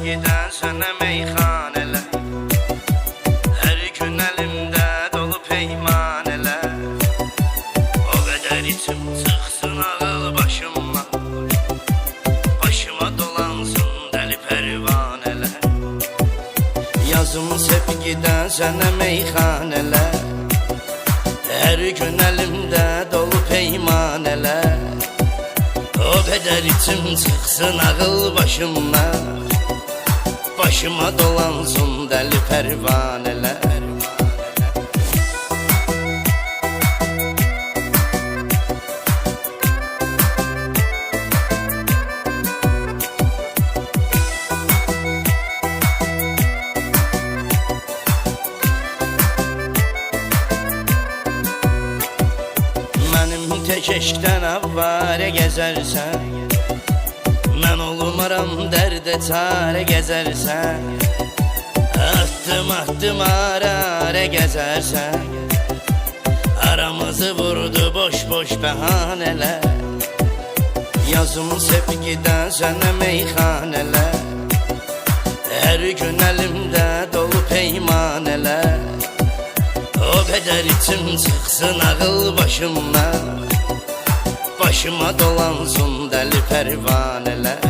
sevgiden sənə meyxanələr, hər gün əlimdə dolu peymanələr. O qədər içim çıxsın ağıl başıma, başıma dolansın dəli pərvanələr. Yazım sevgiden sənə meyxanələr, hər gün əlimdə dolu peymanələr. O qədər içim çıxsın ağıl başıma, başıma dolansın dəli pərvanələr. Tek eşkdən avvarə gəzərsən, mən olmaram dərdə çarə gəzərsən. Atdım atdım ara gəzərsən, aramızı vurdu boş boş bəhanələr. Yazım sevgidən sənə meyxanələr, hər gün əlimdə dolu peymanələr. O qədər içim çıxsın ağıl başıma, başıma dolansın dəli pərvanələr.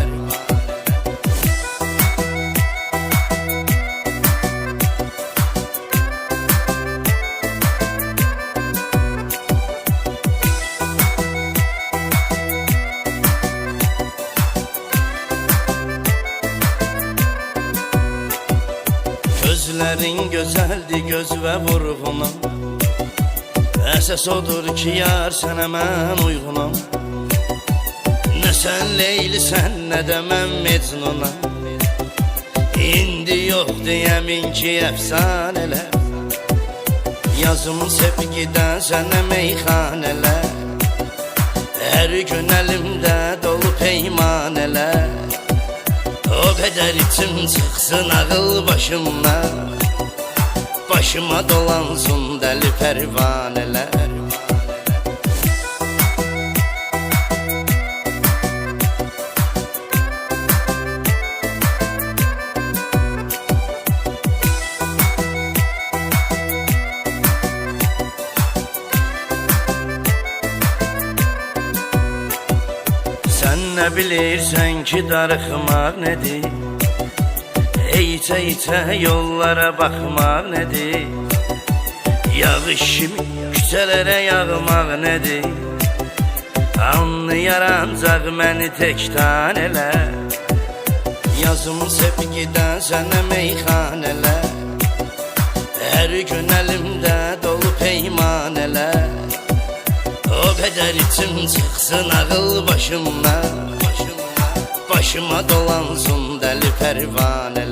Gözlərin gözəldir göz və vurğunam, əsas odur ki yar sənə mən uyğunam. Nə sən Leylisən, nə də mən Mecnunam, indi yoxdur yəmin ki əfsanələr. Yazım sevgidən sənə meyxanələr, hər gün əlimdə dolu peymanələr. O qədər içim çıxsın ağıl başıma, başıma dolansın dəli pərvanələr. Sən nə bilirsən ki darıxmaq nədir, İçə-içə yollara baxmaq nədir, yağış kimi küçələrə yağmaq nədir. Anlayar ancaq məni tək tanələr. Yazım sevgidən sənə meyxanələr, hər gün əlimdə dolu peymanələr. O qədər içim çıxsın ağıl başıma, başıma dolansın dəli pərvanələr.